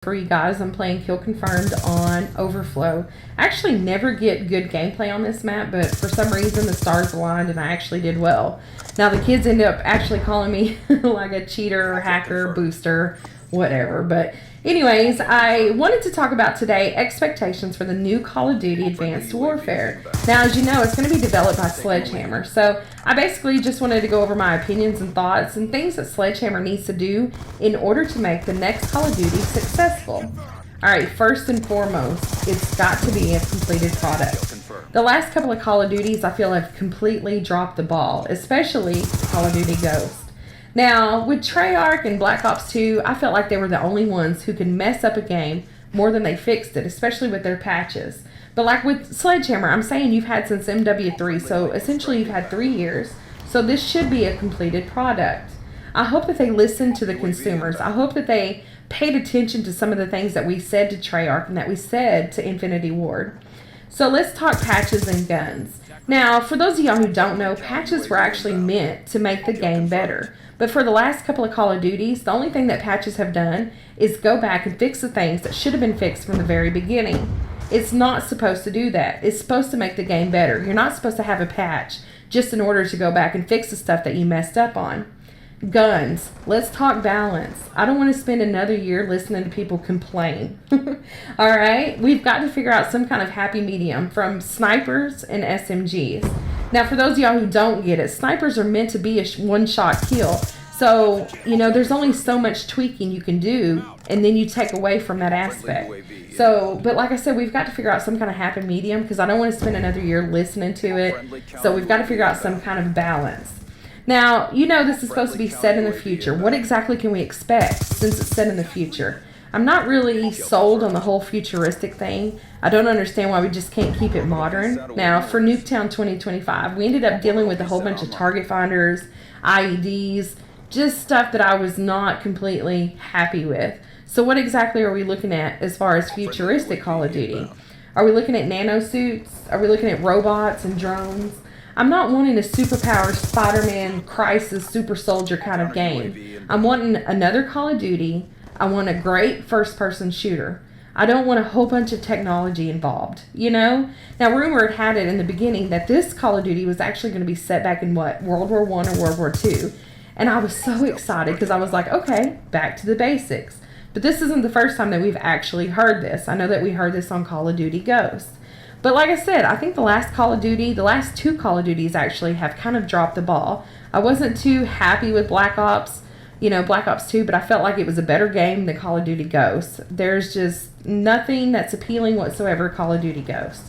For you guys, I'm playing Kill Confirmed on Overflow. I actually never get good gameplay on this map, but for some reason the stars aligned and I actually did well. Now the kids end up actually calling me like a cheater, hacker, booster, whatever. But anyways, I wanted to talk about today expectations for the new Call of Duty Advanced Warfare. Now, as you know, it's going to be developed by Sledgehammer. So I basically just wanted to go over my opinions and thoughts and things that Sledgehammer needs to do in order to make the next Call of Duty successful. Alright, first and foremost, it's got to be a completed product. The last couple of Call of Duties I feel have completely dropped the ball, especially Call of Duty Ghost. Now, with Treyarch and Black Ops 2, I felt like they were the only ones who could mess up a game more than they fixed it, especially with their patches. But like with Sledgehammer, I'm saying you've had since MW3, so essentially you've had 3 years. So this should be a completed product. I hope that they listened to the consumers. I hope that they paid attention to some of the things that we said to Treyarch and that we said to Infinity Ward. So let's talk patches and guns. Now, for those of y'all who don't know, patches were actually meant to make the game better. But for the last couple of Call of Duties, the only thing that patches have done is go back and fix the things that should have been fixed from the very beginning. It's not supposed to do that. It's supposed to make the game better. You're not supposed to have a patch just in order to go back and fix the stuff that you messed up on. Guns. Let's talk balance. I don't want to spend another year listening to people complain. Alright? We've got to figure out some kind of happy medium from snipers and SMGs. Now, for those of y'all who don't get it, snipers are meant to be a one-shot kill. So, you know, there's only so much tweaking you can do, and then you take away from that aspect. So, but like I said, we've got to figure out some kind of happy medium because I don't want to spend another year listening to it. So we've got to figure out some kind of balance. Now, you know this is supposed to be set in the future. What exactly can we expect since it's set in the future? I'm not really sold on the whole futuristic thing. I don't understand why we just can't keep it modern. Now, for Nuketown 2025, we ended up dealing with a whole bunch of target finders, IEDs, just stuff that I was not completely happy with. So what exactly are we looking at as far as futuristic Call of Duty? Are we looking at nanosuits? Are we looking at robots and drones? I'm not wanting a superpowered Spider-Man Crisis Super Soldier kind of game. I'm wanting another Call of Duty. I want a great first-person shooter. I don't want a whole bunch of technology involved, you know? Now, rumor had it in the beginning that this Call of Duty was actually going to be set back in, what, World War I or World War II. And I was so excited because I was like, okay, back to the basics. But this isn't the first time that we've actually heard this. I know that we heard this on Call of Duty Ghost. But like I said, I think the last Call of Duty, the last 2 Call of Duties actually have kind of dropped the ball. I wasn't too happy with Black Ops, Black Ops 2, but I felt like it was a better game than Call of Duty Ghost. There's just nothing that's appealing whatsoever Call of Duty Ghost.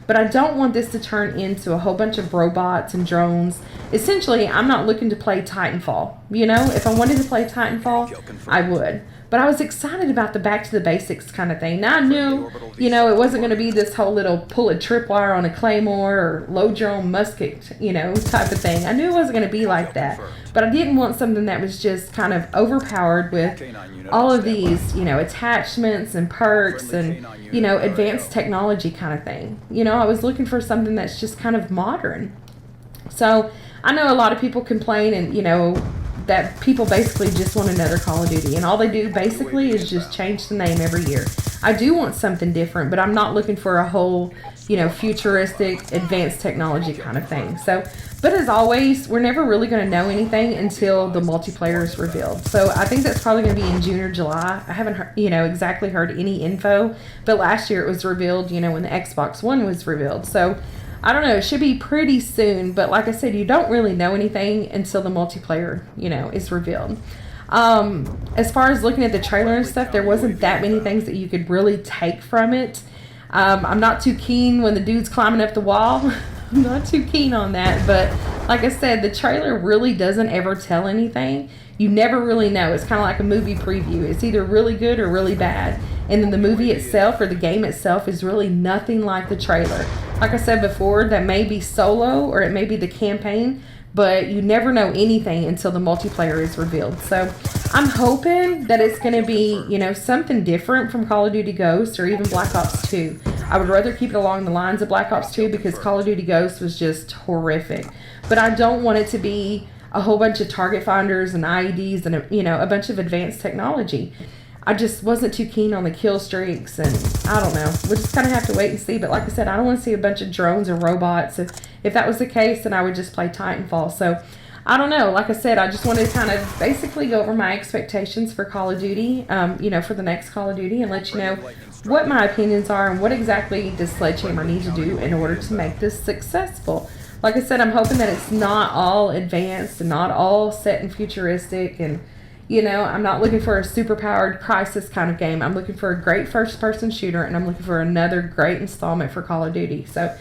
But I don't want this to turn into a whole bunch of robots and drones. Essentially, I'm not looking to play Titanfall. You know, if I wanted to play Titanfall, I would. But I was excited about the back to the basics kind of thing. Now I knew, it wasn't going to be this whole little pull a tripwire on a claymore or load your own musket, type of thing. I knew it wasn't going to be like that. But I didn't want something that was just kind of overpowered with all of these, attachments and perks and, advanced technology kind of thing. I was looking for something that's just kind of modern. So I know a lot of people complain and, that people basically just want another Call of Duty, and all they do basically is just change the name every year. I do want something different, but I'm not looking for a whole, futuristic, advanced technology kind of thing. So, but as always, we're never really going to know anything until the multiplayer is revealed. So I think that's probably going to be in June or July. I haven't heard, exactly heard any info, but last year it was revealed, when the Xbox One was revealed. So I don't know, it should be pretty soon, but like I said, you don't really know anything until the multiplayer, is revealed. As far as looking at the trailer and stuff, there wasn't that many things that you could really take from it. I'm not too keen when the dude's climbing up the wall. I'm not too keen on that, but like I said, the trailer really doesn't ever tell anything. You never really know. It's kind of like a movie preview. It's either really good or really bad. And then the movie itself or the game itself is really nothing like the trailer. Like I said before, that may be solo or it may be the campaign, but you never know anything until the multiplayer is revealed. So I'm hoping that it's going to be, something different from Call of Duty Ghost or even Black Ops 2. I would rather keep it along the lines of Black Ops 2 because Call of Duty Ghost was just horrific. But I don't want it to be a whole bunch of target finders and IEDs and, a bunch of advanced technology. I just wasn't too keen on the kill streaks, and I don't know. We'll just kind of have to wait and see. But like I said, I don't want to see a bunch of drones or robots. If that was the case, then I would just play Titanfall. So I don't know. Like I said, I just wanted to kind of basically go over my expectations for Call of Duty, for the next Call of Duty, and let you know what my opinions are and what exactly does Sledgehammer need to do in order to make this successful. Like I said, I'm hoping that it's not all advanced and not all set and futuristic, and I'm not looking for a super powered Crisis kind of game. I'm looking for a great first person shooter, and I'm looking for another great installment for Call of Duty. So